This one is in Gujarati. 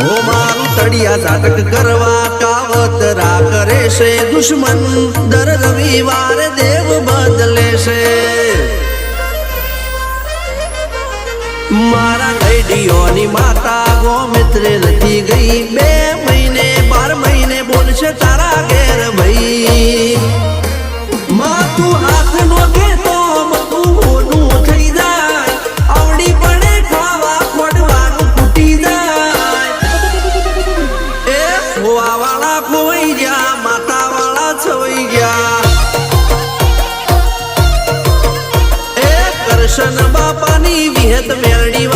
ઓ મારું તળિયા ઝાટક કરવા કાવતરા કરે છે દુશ્મન દર રવિવારે દેવ બદલે છે મારા ગઈડીઓની માતા ગોમિત્રે લખી ગઈ 2 મહિને 12 મહિને બોલશે તારા ઘેર ભાઈ માતું હાથ નો કેતો બધું મોનું થઈ જાય આવડી પડે ખાવા ખોડવાનું ફૂટી જાય એ ખોવા વાળા ખોવાઈ ગયા માતા વાળા છવાઈ ગયા એ કરશન બાપાની વિહત મેરડી